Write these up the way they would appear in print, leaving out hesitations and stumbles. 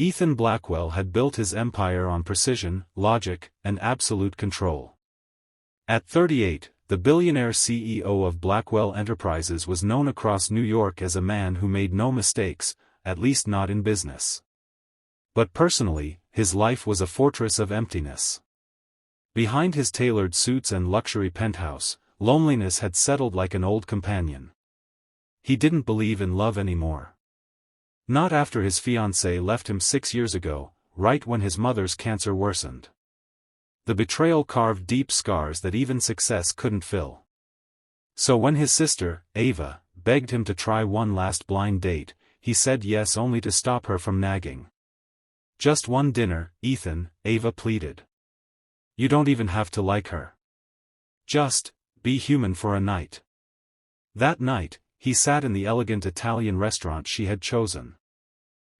Ethan Blackwell had built his empire on precision, logic, and absolute control. At 38, the billionaire CEO of Blackwell Enterprises was known across New York as a man who made no mistakes, at least not in business. But personally, his life was a fortress of emptiness. Behind his tailored suits and luxury penthouse, loneliness had settled like an old companion. He didn't believe in love anymore. Not after his fiancée left him 6 years ago, right when his mother's cancer worsened. The betrayal carved deep scars that even success couldn't fill. So when his sister, Ava, begged him to try one last blind date, he said yes only to stop her from nagging. "Just one dinner, Ethan," Ava pleaded. "You don't even have to like her. Just be human for a night." That night, he sat in the elegant Italian restaurant she had chosen.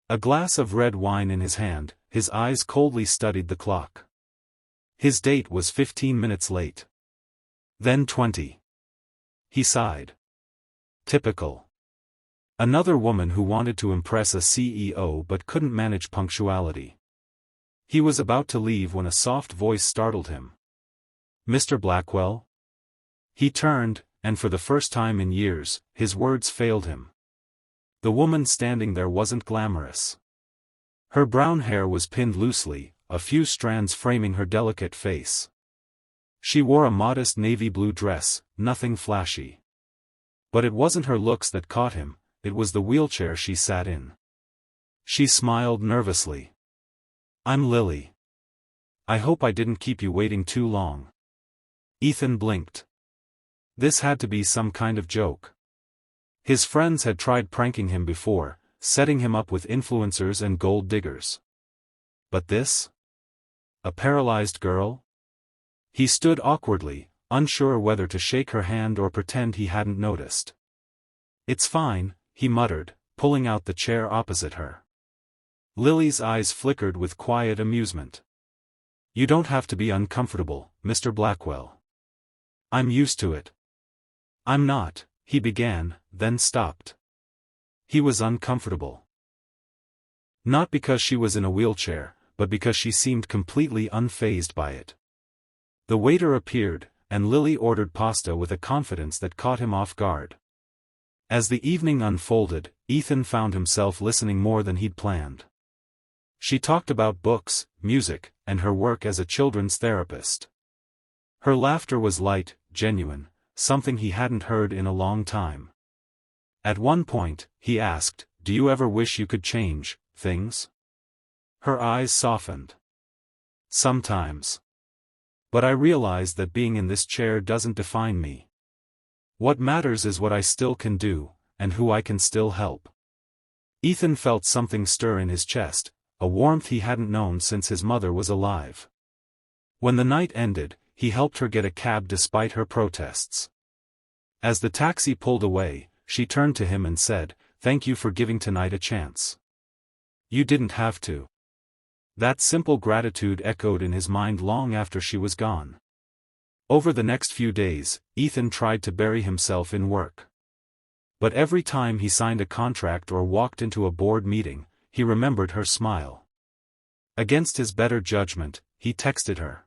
A glass of red wine in his hand, his eyes coldly studied the clock. His date was 15 minutes late. Then 20. He sighed. Typical. Another woman who wanted to impress a CEO but couldn't manage punctuality. He was about to leave when a soft voice startled him. "Mr. Blackwell?" He turned, and for the first time in years, his words failed him. The woman standing there wasn't glamorous. Her brown hair was pinned loosely, a few strands framing her delicate face. She wore a modest navy blue dress, nothing flashy. But it wasn't her looks that caught him, it was the wheelchair she sat in. She smiled nervously. "I'm Lily. I hope I didn't keep you waiting too long." Ethan blinked. This had to be some kind of joke. His friends had tried pranking him before, setting him up with influencers and gold diggers. But this? A paralyzed girl? He stood awkwardly, unsure whether to shake her hand or pretend he hadn't noticed. "It's fine," he muttered, pulling out the chair opposite her. Lily's eyes flickered with quiet amusement. "You don't have to be uncomfortable, Mr. Blackwell. I'm used to it." "I'm not," he began, then stopped. He was uncomfortable. Not because she was in a wheelchair, but because she seemed completely unfazed by it. The waiter appeared, and Lily ordered pasta with a confidence that caught him off guard. As the evening unfolded, Ethan found himself listening more than he'd planned. She talked about books, music, and her work as a children's therapist. Her laughter was light, genuine, something he hadn't heard in a long time. At one point, he asked, "Do you ever wish you could change things?" Her eyes softened. "Sometimes. But I realize that being in this chair doesn't define me. What matters is what I still can do, and who I can still help." Ethan felt something stir in his chest, a warmth he hadn't known since his mother was alive. When the night ended, he helped her get a cab despite her protests. As the taxi pulled away, she turned to him and said, "Thank you for giving tonight a chance. You didn't have to." That simple gratitude echoed in his mind long after she was gone. Over the next few days, Ethan tried to bury himself in work. But every time he signed a contract or walked into a board meeting, he remembered her smile. Against his better judgment, he texted her.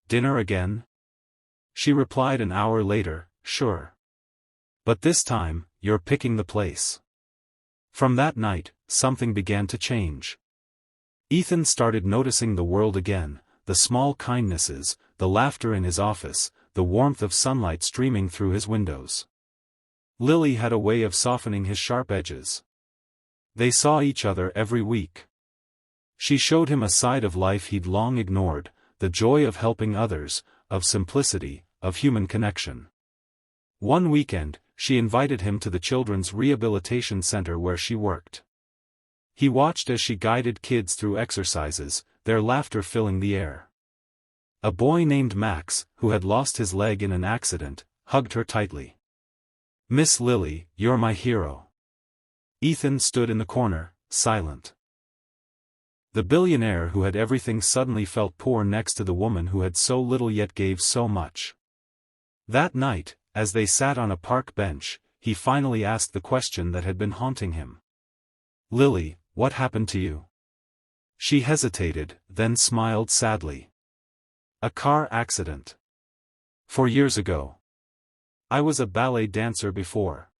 "Dinner again?" She replied an hour later, "Sure. But this time, you're picking the place." From that night, something began to change. Ethan started noticing the world again, the small kindnesses, the laughter in his office, the warmth of sunlight streaming through his windows. Lily had a way of softening his sharp edges. They saw each other every week. She showed him a side of life he'd long ignored, the joy of helping others, of simplicity, of human connection. One weekend, she invited him to the children's rehabilitation center where she worked. He watched as she guided kids through exercises, their laughter filling the air. A boy named Max, who had lost his leg in an accident, hugged her tightly. "Miss Lily, you're my hero." Ethan stood in the corner, silent. The billionaire who had everything suddenly felt poor next to the woman who had so little yet gave so much. That night, as they sat on a park bench, he finally asked the question that had been haunting him. "Lily, what happened to you? She hesitated, then smiled sadly. A car accident. 4 years ago. I was a ballet dancer before.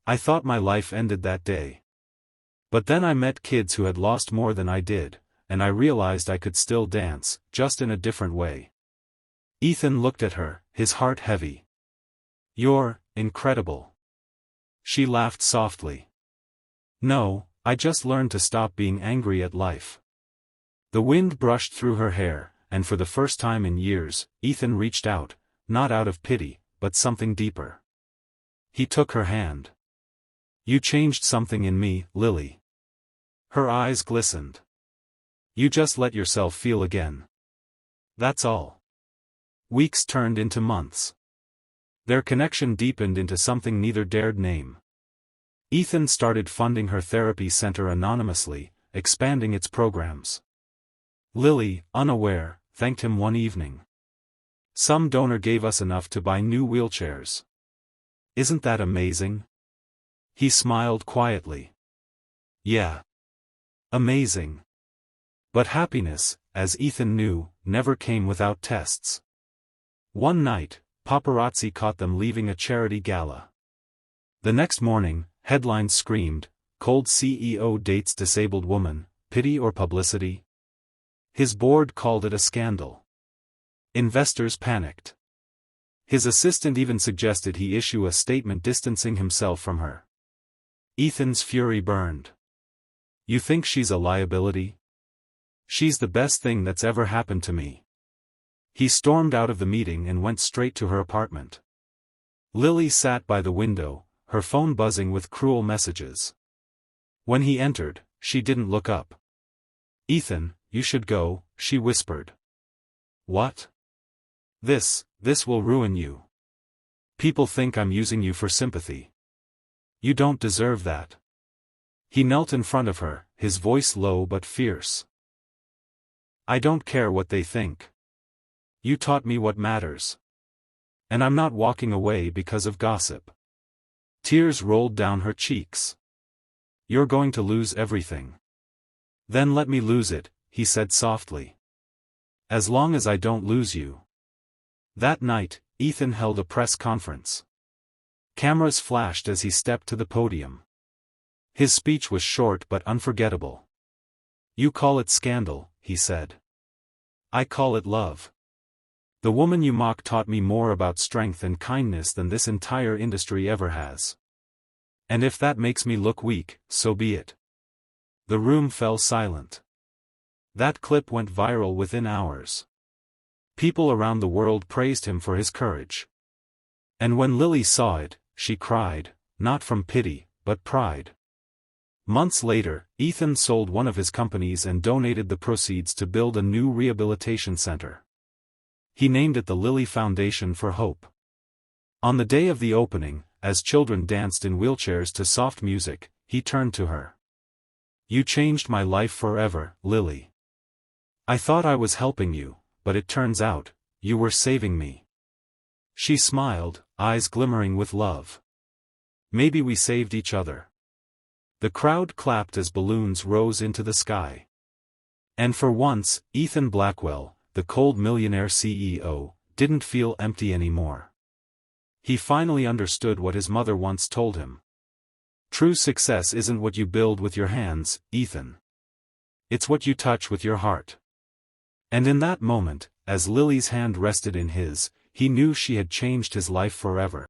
I thought my life ended that day. But then I met kids who had lost more than I did, and I realized I could still dance, just in a different way. Ethan looked at her, his heart heavy. You're incredible. She laughed softly. No, I just learned to stop being angry at life. The wind brushed through her hair, and for the first time in years, Ethan reached out, not out of pity, but something deeper. He took her hand. You changed something in me, Lily. Her eyes glistened. You just let yourself feel again. That's all. Weeks turned into months. Their connection deepened into something neither dared name. Ethan started funding her therapy center anonymously, expanding its programs. Lily, unaware, thanked him one evening. Some donor gave us enough to buy new wheelchairs. Isn't that amazing? He smiled quietly. Yeah. Amazing. But happiness, as Ethan knew, never came without tests. One night, paparazzi caught them leaving a charity gala. The next morning, headlines screamed, "Cold CEO dates disabled woman, pity or publicity?" His board called it a scandal. Investors panicked. His assistant even suggested he issue a statement distancing himself from her. Ethan's fury burned. You think she's a liability? She's the best thing that's ever happened to me. He stormed out of the meeting and went straight to her apartment. Lily sat by the window, her phone buzzing with cruel messages. When he entered, she didn't look up. Ethan, you should go, she whispered. What? This will ruin you. People think I'm using you for sympathy. You don't deserve that. He knelt in front of her, his voice low but fierce. I don't care what they think. You taught me what matters. And I'm not walking away because of gossip. Tears rolled down her cheeks. You're going to lose everything. Then let me lose it, he said softly. As long as I don't lose you. That night, Ethan held a press conference. Cameras flashed as he stepped to the podium. His speech was short but unforgettable. You call it scandal, he said. I call it love. The woman you mock taught me more about strength and kindness than this entire industry ever has. And if that makes me look weak, so be it. The room fell silent. That clip went viral within hours. People around the world praised him for his courage. And when Lily saw it, she cried, not from pity, but pride. Months later, Ethan sold one of his companies and donated the proceeds to build a new rehabilitation center. He named it the Lily Foundation for Hope. On the day of the opening, as children danced in wheelchairs to soft music, he turned to her. You changed my life forever, Lily. I thought I was helping you, but it turns out, you were saving me. She smiled, eyes glimmering with love. Maybe we saved each other. The crowd clapped as balloons rose into the sky. And for once, Ethan Blackwell, the cold millionaire CEO, didn't feel empty anymore. He finally understood what his mother once told him. True success isn't what you build with your hands, Ethan. It's what you touch with your heart. And in that moment, as Lily's hand rested in his, he knew she had changed his life forever.